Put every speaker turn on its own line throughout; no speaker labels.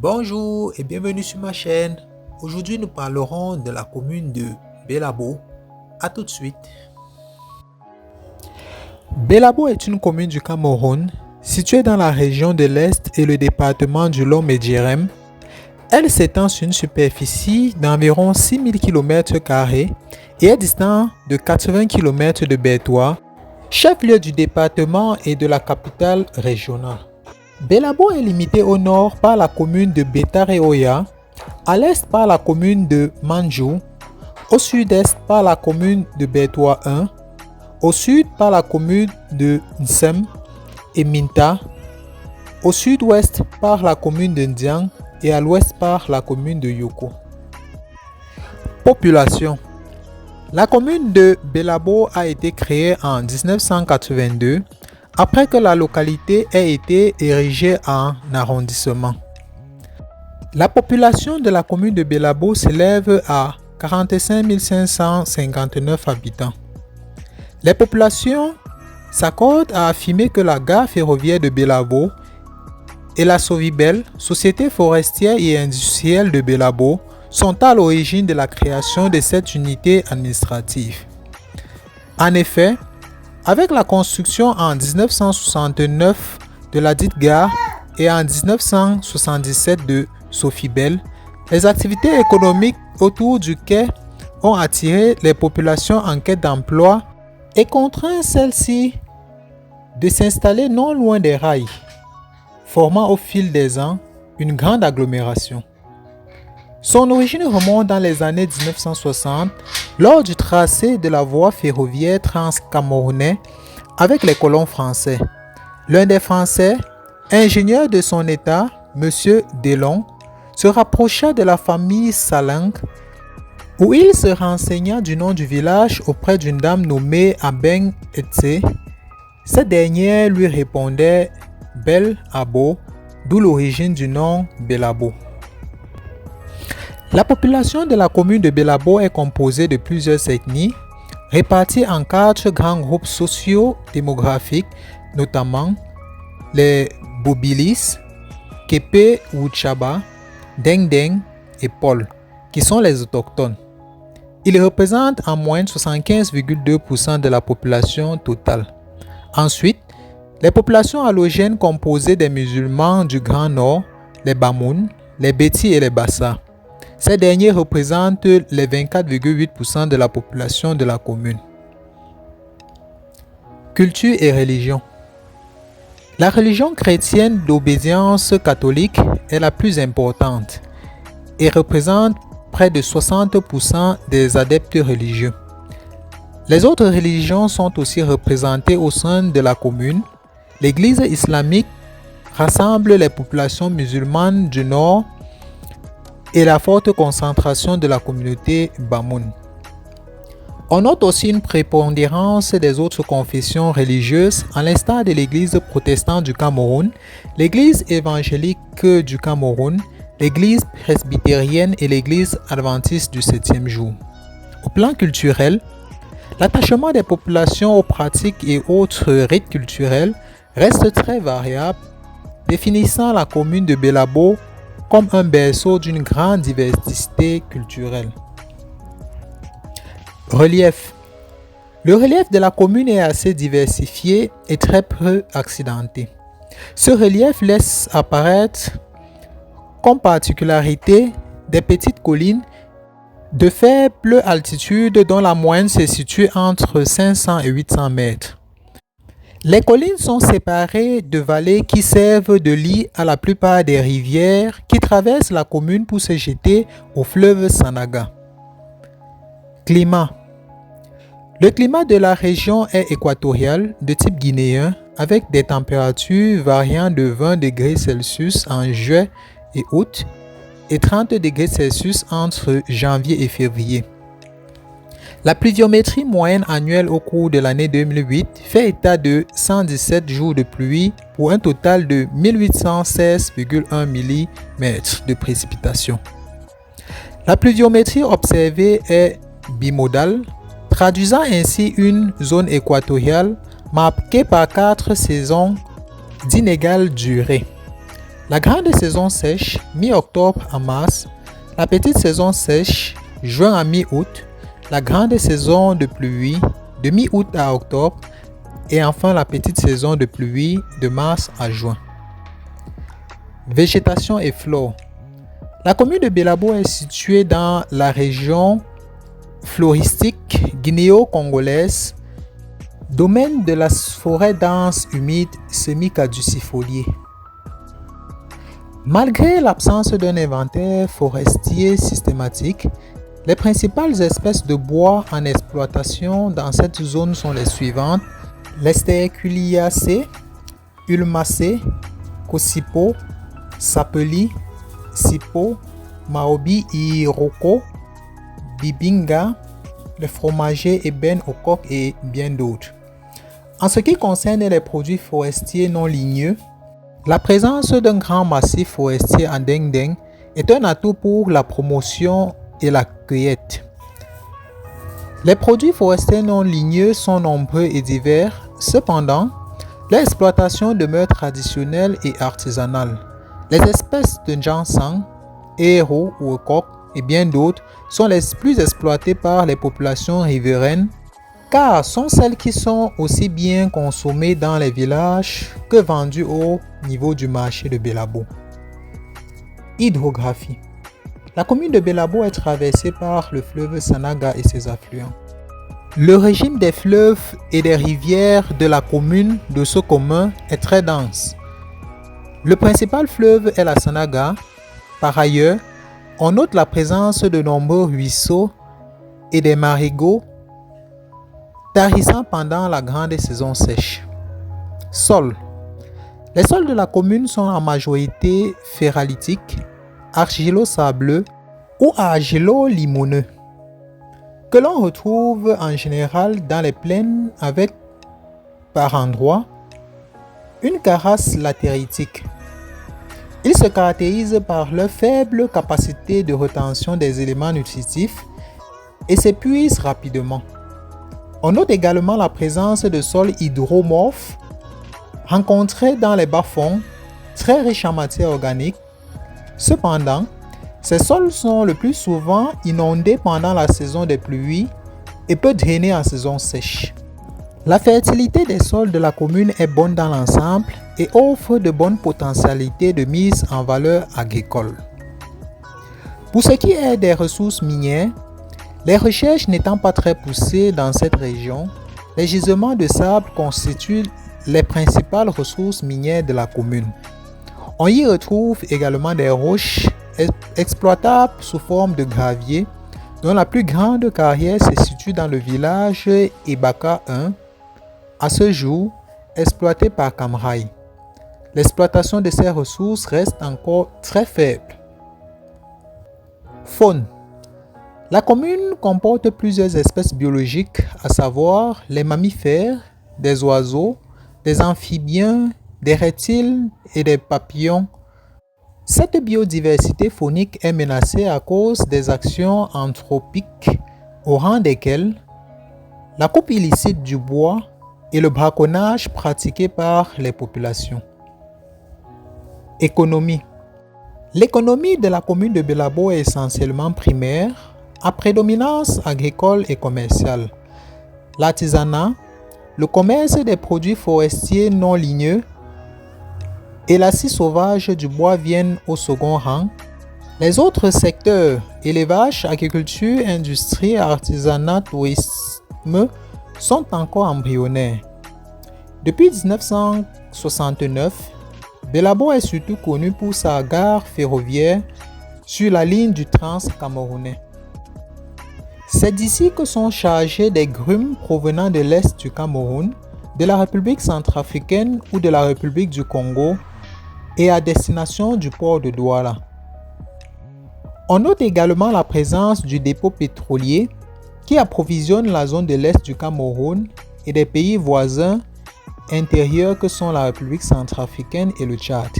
Bonjour et bienvenue sur ma chaîne. Aujourd'hui, nous parlerons de la commune de Bélabo. A tout de suite. Bélabo est une commune du Cameroun située dans la région de l'Est et le département du Lom-et-Djerem. Elle s'étend sur une superficie d'environ 6000 km² et est distante de 80 km de Bertoua, chef-lieu du département et de la capitale régionale. Bélabo est limité au nord par la commune de Betareoya, à l'est par la commune de Manjou, au sud-est par la commune de Bertoua 1, au sud par la commune de Nsem et Minta, au sud-ouest par la commune de Ndiang et à l'ouest par la commune de Yoko. Population. La commune de Bélabo a été créée en 1982 après que la localité ait été érigée en arrondissement. La population de la commune de Bélabo s'élève à 45 559 habitants. Les populations s'accordent à affirmer que la gare ferroviaire de Bélabo et la Sovibel, société forestière et industrielle de Bélabo, sont à l'origine de la création de cette unité administrative. En effet, avec la construction en 1969 de la dite gare et en 1977 de Sofibel, les activités économiques autour du quai ont attiré les populations en quête d'emploi et contraint celles-ci de s'installer non loin des rails, formant au fil des ans une grande agglomération. Son origine remonte dans les années 1960 lors du tracé de la voie ferroviaire transcamerounais avec les colons français. L'un des Français, ingénieur de son état, M. Delon, se rapprocha de la famille Salang où il se renseigna du nom du village auprès d'une dame nommée Abeng Etse. Cette dernière lui répondait Bel Abo, d'où l'origine du nom Bélabo. La population de la commune de Bélabo est composée de plusieurs ethnies, réparties en 4 grands groupes socio-démographiques, notamment les Bobilis, Kepe Wuchaba, Deng Deng et Paul, qui sont les autochtones. Ils représentent en moyenne 75,2% de la population totale. Ensuite, les populations allogènes composées des musulmans du Grand Nord, les Bamoun, les Beti et les Bassa. Ces derniers représentent les 24,8% de la population de la commune. Culture et religion. La religion chrétienne d'obédience catholique est la plus importante et représente près de 60% des adeptes religieux. Les autres religions sont aussi représentées au sein de la commune. L'Église islamique rassemble les populations musulmanes du Nord et la forte concentration de la communauté Bamoun. On note aussi une prépondérance des autres confessions religieuses, à l'instar de l'Église protestante du Cameroun, l'Église évangélique du Cameroun, l'Église presbytérienne et l'Église adventiste du 7e jour. Au plan culturel, l'attachement des populations aux pratiques et autres rites culturels reste très variable, définissant la commune de Bélabo comme un berceau d'une grande diversité culturelle. Relief. Le relief de la commune est assez diversifié et très peu accidenté. Ce relief laisse apparaître comme particularité des petites collines de faible altitude dont la moyenne se situe entre 500 et 800 mètres. Les collines sont séparées de vallées qui servent de lit à la plupart des rivières qui traversent la commune pour se jeter au fleuve Sanaga. Climat. Le climat de la région est équatorial de type guinéen avec des températures variant de 20 degrés Celsius en juillet et août et 30 degrés Celsius entre janvier et février. La pluviométrie moyenne annuelle au cours de l'année 2008 fait état de 117 jours de pluie pour un total de 1816,1 mm de précipitations. La pluviométrie observée est bimodale, traduisant ainsi une zone équatoriale marquée par 4 saisons d'inégale durée. La grande saison sèche, mi-octobre à mars. La petite saison sèche, juin à mi-août. La grande saison de pluie, de mi-août à octobre. Et enfin la petite saison de pluie, de mars à juin. Végétation et flore. La commune de Bélabo est située dans la région floristique guinéo-congolaise, domaine de la forêt dense humide semi-caducifoliée. Malgré l'absence d'un inventaire forestier systématique, les principales espèces de bois en exploitation dans cette zone sont les suivantes: l'Esterculiacées, Ulmacées, Kosipo, Sapeli, Sipo, Maobi Iroko, Bibinga, le fromager ébène au coq et bien d'autres. En ce qui concerne les produits forestiers non ligneux, la présence d'un grand massif forestier en Deng-Deng est un atout pour la promotion et la cueillette. Les produits forestiers non ligneux sont nombreux et divers, cependant, l'exploitation demeure traditionnelle et artisanale. Les espèces de ginseng, héros ou coq et bien d'autres sont les plus exploitées par les populations riveraines, car sont celles qui sont aussi bien consommées dans les villages que vendues au niveau du marché de Bélabo. Hydrographie. La commune de Bélabo est traversée par le fleuve Sanaga et ses affluents. Le régime des fleuves et des rivières de la commune de ce commun est très dense. Le principal fleuve est la Sanaga. Par ailleurs, on note la présence de nombreux ruisseaux et des marigots tarissant pendant la grande saison sèche. Sol. Les sols de la commune sont en majorité ferralitiques, argilo-sableux ou argilo-limoneux, que l'on retrouve en général dans les plaines avec, par endroits, une carasse latéritique. Ils se caractérisent par leur faible capacité de rétention des éléments nutritifs et s'épuisent rapidement. On note également la présence de sols hydromorphes rencontrés dans les bas-fonds, très riches en matière organique. Cependant, ces sols sont le plus souvent inondés pendant la saison des pluies et peu drainés en saison sèche. La fertilité des sols de la commune est bonne dans l'ensemble et offre de bonnes potentialités de mise en valeur agricole. Pour ce qui est des ressources minières, les recherches n'étant pas très poussées dans cette région, les gisements de sable constituent les principales ressources minières de la commune. On y retrouve également des roches exploitables sous forme de gravier, dont la plus grande carrière se situe dans le village Ibaka 1, à ce jour exploité par Camraï. L'exploitation de ces ressources reste encore très faible. Faune. La commune comporte plusieurs espèces biologiques, à savoir les mammifères, des oiseaux, des amphibiens, des reptiles et des papillons. Cette biodiversité faunique est menacée à cause des actions anthropiques, au rang desquelles la coupe illicite du bois et le braconnage pratiqué par les populations. Économie. L'économie de la commune de Bélabo est essentiellement primaire, à prédominance agricole et commerciale. L'artisanat, le commerce des produits forestiers non ligneux et la scie sauvage du bois viennent au second rang. Les autres secteurs, élevage, agriculture, industrie, artisanat, tourisme, sont encore embryonnaires. Depuis 1969, Bélabo est surtout connu pour sa gare ferroviaire sur la ligne du Trans-Camerounais. C'est d'ici que sont chargés des grumes provenant de l'Est du Cameroun, de la République centrafricaine ou de la République du Congo et à destination du port de Douala. On note également la présence du dépôt pétrolier qui approvisionne la zone de l'Est du Cameroun et des pays voisins intérieurs que sont la République centrafricaine et le Tchad.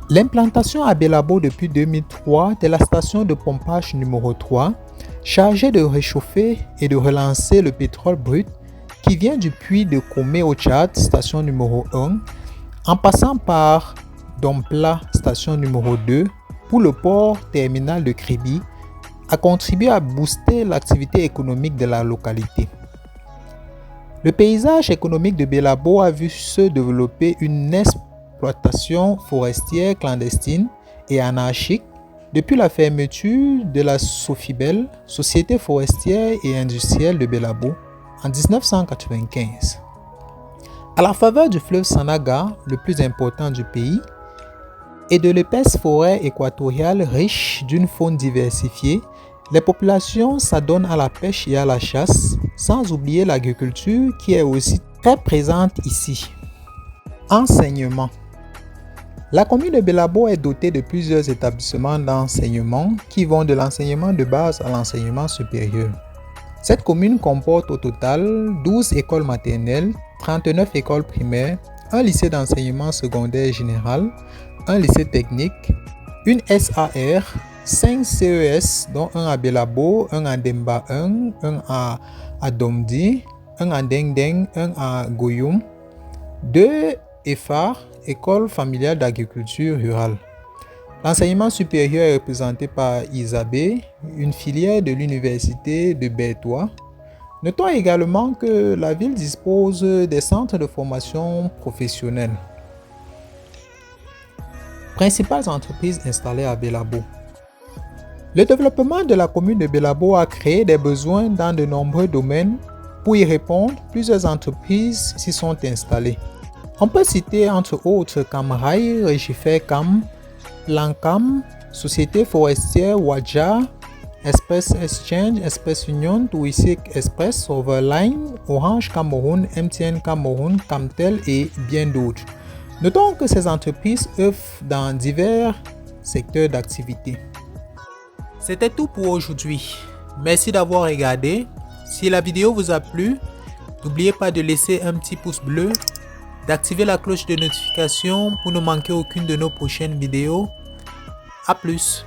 L'implantation à Bélabo depuis 2003 de la station de pompage numéro 3, chargée de réchauffer et de relancer le pétrole brut qui vient du puits de Komé au Tchad, station numéro 1, en passant par Dompla, station numéro 2, pour le port terminal de Kribi, a contribué à booster l'activité économique de la localité. Le paysage économique de Belabo a vu se développer une exploitation forestière clandestine et anarchique depuis la fermeture de la Sofibel, Société forestière et industrielle de Belabo, en 1995. À la faveur du fleuve Sanaga, le plus important du pays, et de l'épaisse forêt équatoriale riche d'une faune diversifiée, les populations s'adonnent à la pêche et à la chasse, sans oublier l'agriculture qui est aussi très présente ici. Enseignement. La commune de Belabo est dotée de plusieurs établissements d'enseignement qui vont de l'enseignement de base à l'enseignement supérieur. Cette commune comporte au total 12 écoles maternelles, 39 écoles primaires, un lycée d'enseignement secondaire général, un lycée technique, une SAR, 5 CES dont un à Belabo, un à Demba 1, un à Domdi, un à Dengdeng, un à Goyoum, 2 EFAR, École familiale d'agriculture rurale. L'enseignement supérieur est représenté par Isabé, une filière de l'université de Bertois. Notons également que la ville dispose des centres de formation professionnelle. Principales entreprises installées à Belabo. Le développement de la commune de Belabo a créé des besoins dans de nombreux domaines. Pour y répondre, plusieurs entreprises s'y sont installées. On peut citer entre autres Camrail, Regifer Cam, Plancam, Société forestière Wadja, Express Exchange, Express Union, Touristique Express, Overline, Orange Cameroun, MTN Cameroun, Camtel et bien d'autres. Notons que ces entreprises œuvrent dans divers secteurs d'activité. C'était tout pour aujourd'hui. Merci d'avoir regardé. Si la vidéo vous a plu, n'oubliez pas de laisser un petit pouce bleu, d'activer la cloche de notification pour ne manquer aucune de nos prochaines vidéos. A plus.